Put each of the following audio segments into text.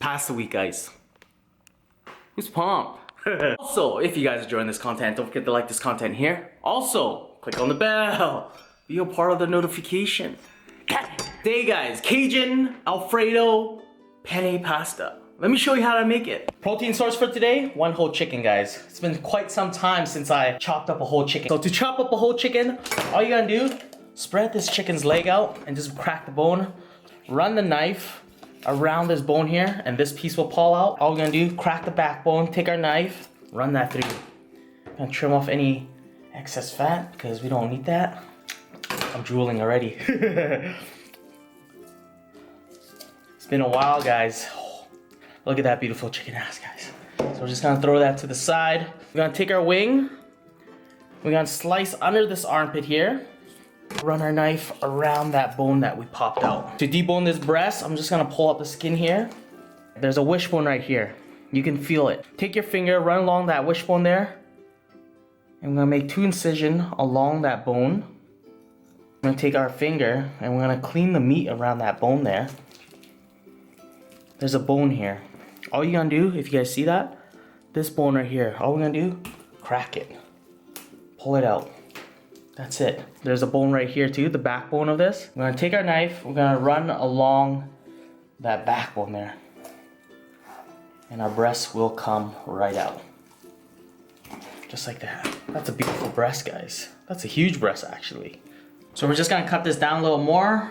Pasta week, guys. Who's pumped? Also, if you guys are enjoying this content, don't forget to like this content here. Also, click on the bell. Be a part of the notification. Today, guys, Cajun Alfredo penne pasta. Let me show you how to make it. Protein source for today, one whole chicken, guys. It's been quite some time since I chopped up a whole chicken. So to chop up a whole chicken, all you gotta do, spread this chicken's leg out and just crack the bone. Run the knife around this bone here and this piece will pull out. All we're gonna do, crack the backbone, take our knife, run that through. Gonna trim off any excess fat because we don't need that. I'm drooling already. It's been a while, guys. Oh, look at that beautiful chicken ass, guys. So we're just gonna throw that to the side. We're gonna take our wing. We're gonna slice under this armpit here. Run our knife around that bone that we popped out. To debone this breast, I'm just gonna pull up the skin here. There's a wishbone right here. You can feel it. Take your finger, run along that wishbone there. And we're gonna make 2 incisions along that bone. We're gonna take our finger and we're gonna clean the meat around that bone there. There's a bone here. All you're gonna do, if you guys see that, this bone right here, all we're gonna do, crack it. Pull it out. That's it. There's a bone right here too, the backbone of this. We're gonna take our knife, we're gonna run along that backbone there. And our breast will come right out. Just like that. That's a beautiful breast, guys. That's a huge breast, actually. So we're just gonna cut this down a little more.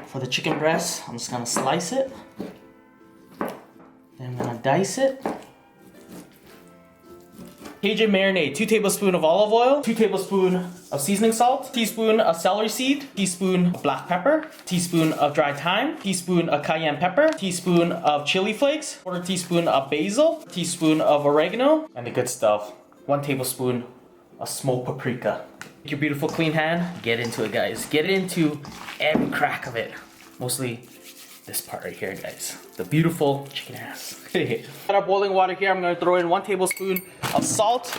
For the chicken breast, I'm just gonna slice it. Then I'm gonna dice it. Cajun marinade, 2 tablespoons of olive oil, 2 tablespoons of seasoning salt, teaspoon of celery seed, teaspoon of black pepper, teaspoon of dry thyme, teaspoon of cayenne pepper, teaspoon of chili flakes, 1/4 teaspoon of basil, teaspoon of oregano, and the good stuff, 1 tablespoon of smoked paprika. Take your beautiful clean hand, get into it, guys. Get into every crack of it. Mostly this part right here, guys. The beautiful chicken ass. Got our boiling water here. I'm gonna throw in 1 tablespoon of salt.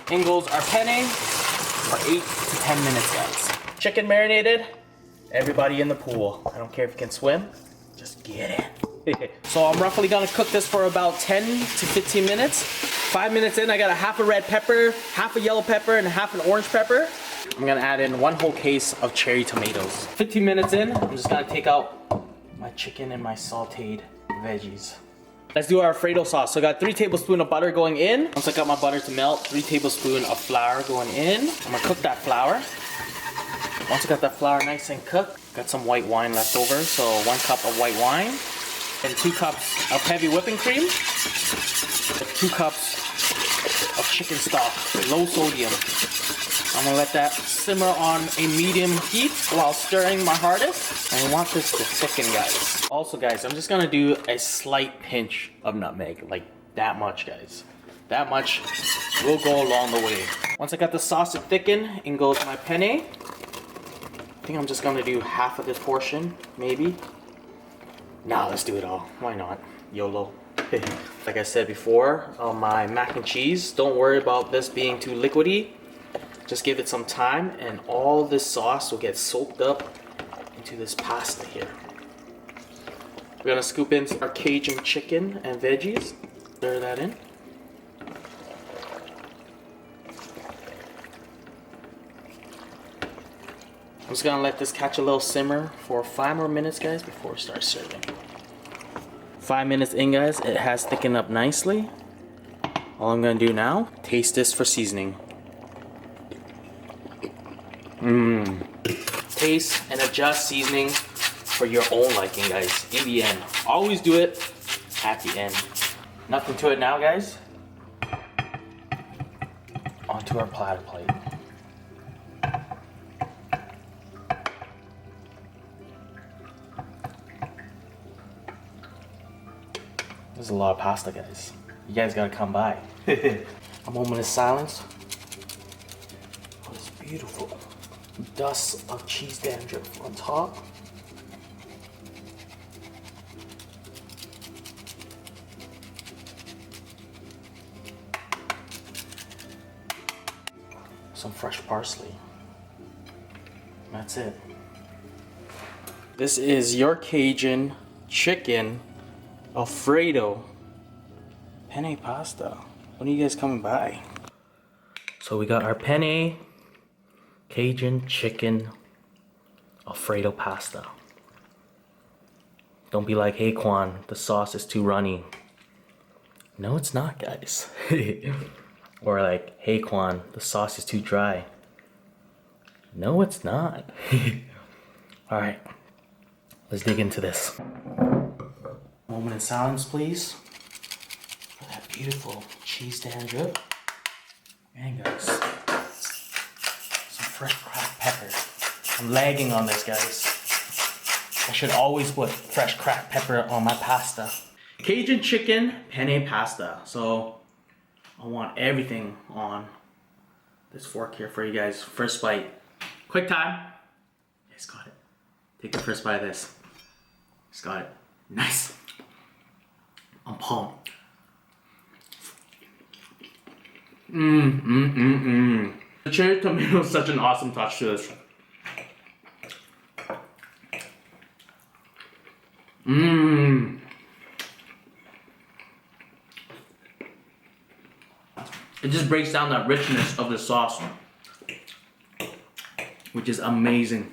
In goes our penne for 8 to 10 minutes, guys. Chicken marinated. Everybody in the pool. I don't care if you can swim, just get in. So I'm roughly gonna cook this for about 10 to 15 minutes. 5 minutes in, I got a half a red pepper, half a yellow pepper, and half an orange pepper. I'm gonna add in 1 whole case of cherry tomatoes. 15 minutes in, I'm just gonna take out my chicken and my sauteed veggies. Let's do our Alfredo sauce. So I got 3 tablespoons of butter going in. Once I got my butter to melt, 3 tablespoons of flour going in. I'm gonna cook that flour. Once I got that flour nice and cooked, got some white wine left over. So 1 cup of white wine and 2 cups of heavy whipping cream. 2 cups of chicken stock, low sodium. I'm gonna let that simmer on a medium heat while stirring my hardest. And I want this to thicken, guys. Also, guys, I'm just gonna do a slight pinch of nutmeg, like that much, guys. That much will go along the way. Once I got the sauce to thicken, in goes my penne. I think I'm just gonna do half of this portion, maybe. Nah, let's do it all. Why not? YOLO. Like I said before, on my mac and cheese, don't worry about this being too liquidy. Just give it some time and all this sauce will get soaked up into this pasta here. We're gonna scoop in our Cajun chicken and veggies. Stir that in. I'm just gonna let this catch a little simmer for 5 more minutes, guys, before we start serving. 5 minutes in, guys, it has thickened up nicely. All I'm gonna do now, taste this for seasoning. Taste and adjust seasoning for your own liking, guys. In the end, always do it at the end. Nothing to it now, guys. Onto our platter plate. There's a lot of pasta, guys. You guys gotta come by. A moment of silence. Oh, it's beautiful. Dust of cheese dandruff on top. Some fresh parsley. That's it. This is your Cajun chicken Alfredo. Penne pasta. When are you guys coming by? So we got our penne, Cajun chicken, Alfredo pasta. Don't be like, hey Quang, the sauce is too runny. No, it's not, guys. Or like, hey Quang, the sauce is too dry. No, it's not. Alright, let's dig into this. Moment in silence, please. For that beautiful cheese dandruff. And guys, some fresh cracked pepper. I'm lagging on this, guys. I should always put fresh cracked pepper on my pasta. Cajun chicken penne pasta. So I want everything on this fork here for you guys. First bite. Quick time. You guys got it. Take the first bite of this. Just got it. Nice. I'm pumped. The cherry tomato is such an awesome touch to this. It just breaks down that richness of the sauce, which is amazing.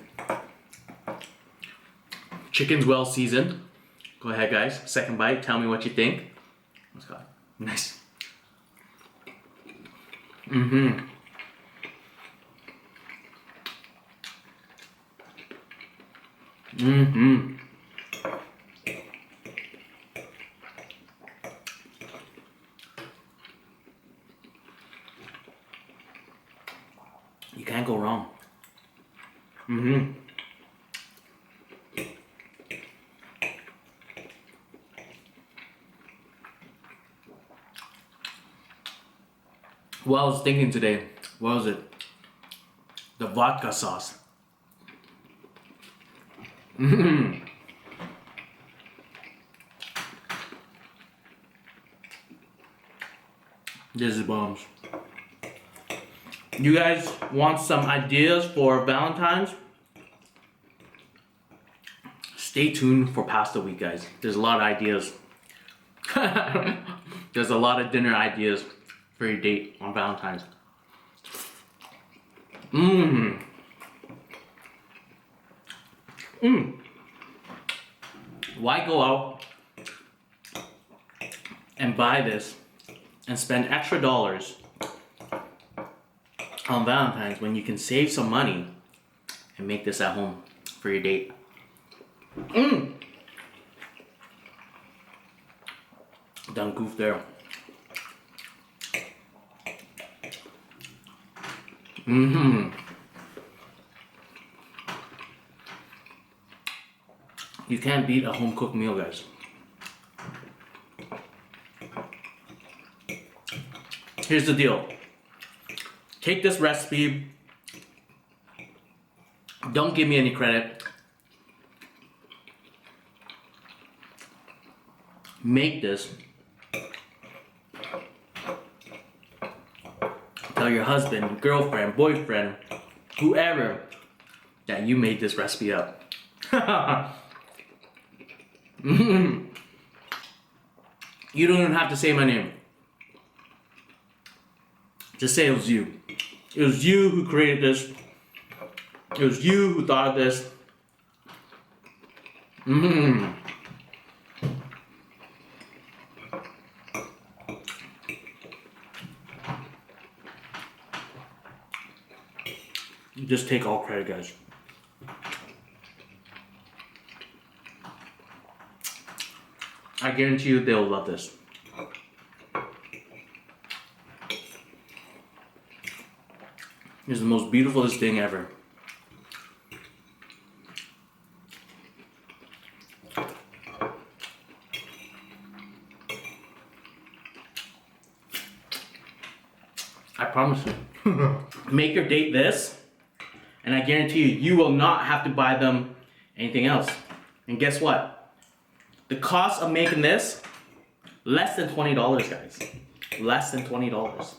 Chicken's well seasoned. Go ahead, guys. Second bite. Tell me what you think. Let's go. Nice. You can't go wrong. What I was thinking today, what was it? The vodka sauce. This is bombs. You guys want some ideas for Valentine's? Stay tuned for pasta week, guys. There's a lot of ideas. There's a lot of dinner ideas for your date on Valentine's. Why go out and buy this and spend extra dollars on Valentine's when you can save some money and make this at home for your date? Done goof there. You can't beat a home cooked meal, guys. Here's the deal. Take this recipe. Don't give me any credit. Make this. Tell your husband, girlfriend, boyfriend, whoever that you made this recipe up. You don't even have to say my name. Just say it was you. It was you who created this. It was you who thought of this. You just take all credit, guys. I guarantee you they'll love this. It's the most beautifulest thing ever. I promise you. Make your date this, and I guarantee you, you will not have to buy them anything else. And guess what? The cost of making this, less than $20, guys. Less than $20.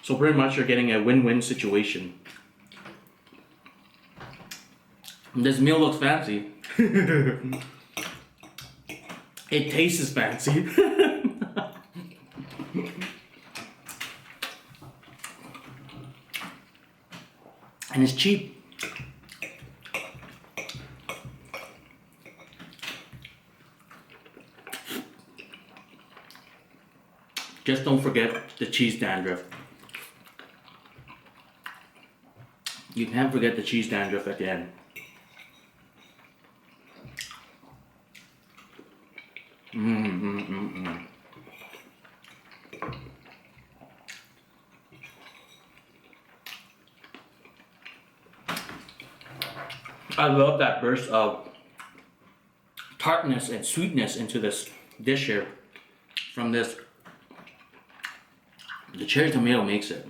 So pretty much you're getting a win-win situation. This meal looks fancy. It tastes fancy. And it's cheap. Just don't forget the cheese dandruff. You can't forget the cheese dandruff at the end. I love that burst of tartness and sweetness into this dish here from this. The cherry tomato makes it.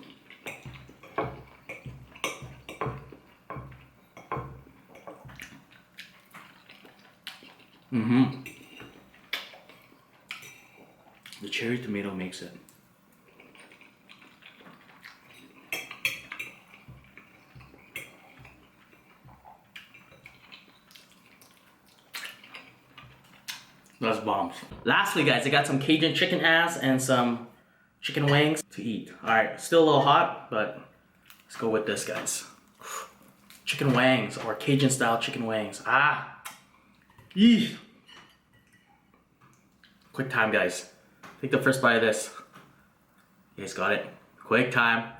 The cherry tomato makes it. That's bombs. Lastly, guys, I got some Cajun chicken ass and some chicken wings to eat. Alright, still a little hot, but let's go with this, guys. Chicken wings, or Cajun style chicken wings. Ah! Yee! Quick time, guys. Take the first bite of this. You guys got it. Quick time.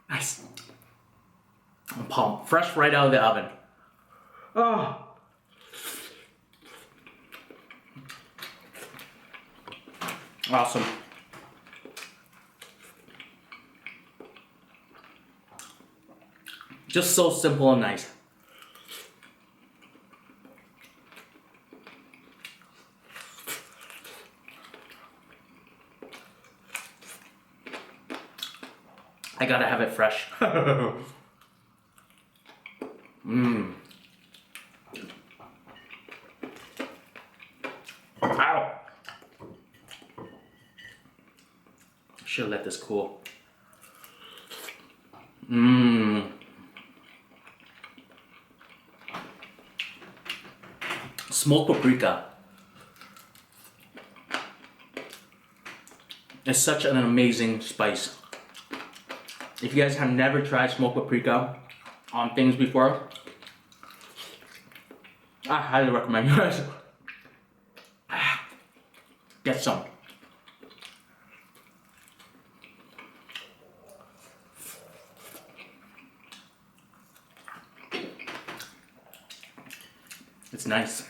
Nice. I'm pumped. Fresh right out of the oven. Oh! Awesome. Just so simple and nice. I gotta have it fresh. Ow! Should let this cool. Smoked paprika. It's such an amazing spice. If you guys have never tried smoked paprika on things before, I highly recommend you guys get some. It's nice.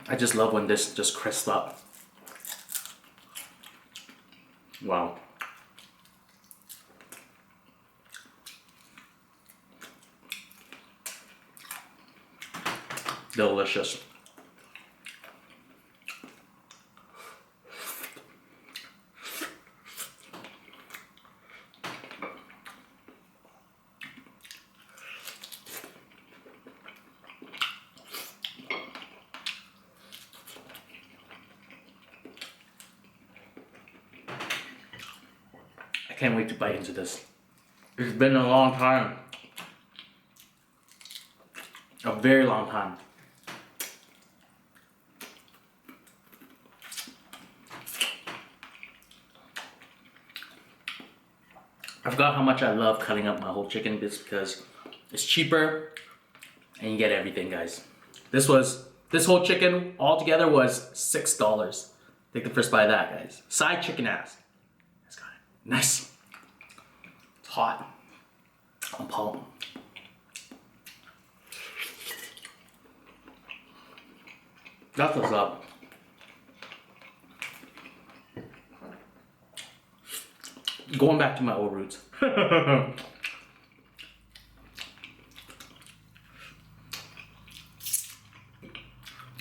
I just love when this just crisps up. Wow. Delicious. I can't wait to bite into this. It's been a long time. A very long time. I forgot how much I love cutting up my whole chicken bits because it's cheaper and you get everything, guys. This whole chicken altogether was $6. Take the first bite of that, guys. Side chicken ass. That's got it. Nice. It's hot. I'm pumped. That's what's up. Going back to my old roots.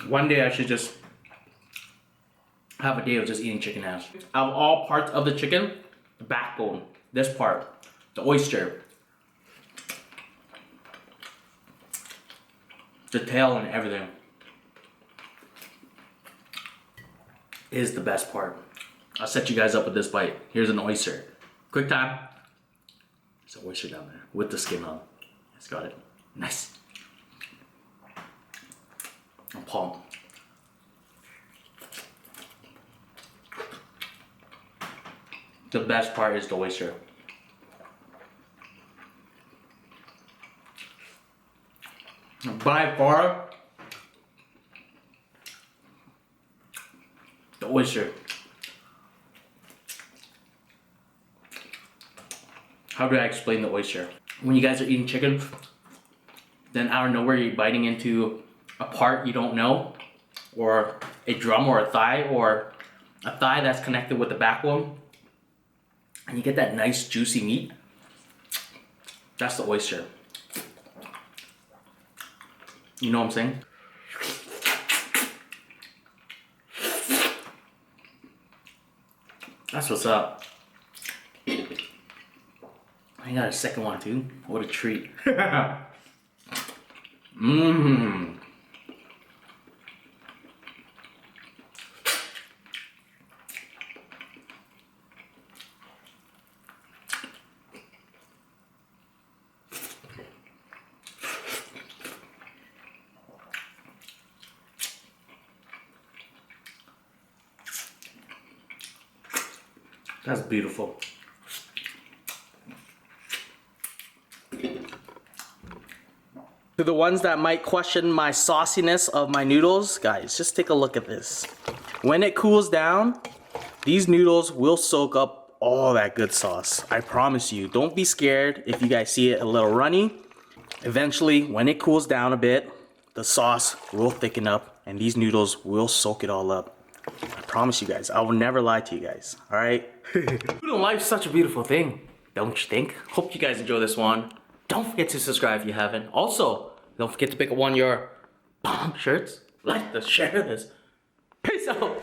One day I should just have a day of just eating chicken ass. Out of all parts of the chicken, the backbone, this part, the oyster, the tail and everything is the best part. I'll set you guys up with this bite. Here's an oyster. Quick time. There's an oyster down there with the skin on. It's got it. Nice. And palm. The best part is the oyster. By far, the oyster. How do I explain the oyster? When you guys are eating chicken, then out of nowhere you're biting into a part you don't know, or a drum or a thigh that's connected with the backbone, and you get that nice juicy meat. That's the oyster. You know what I'm saying? That's what's up. I got a second one too. What a treat. Mmm. That's beautiful. To the ones that might question my sauciness of my noodles, guys, just take a look at this. When it cools down, these noodles will soak up all that good sauce. I promise you. Don't be scared if you guys see it a little runny. Eventually, when it cools down a bit, the sauce will thicken up and these noodles will soak it all up. I promise you guys, I will never lie to you guys, all right? Food and life's such a beautiful thing, don't you think? Hope you guys enjoy this one. Don't forget to subscribe if you haven't. Also, don't forget to pick up one of your bomb shirts. Like this, share this. Peace out.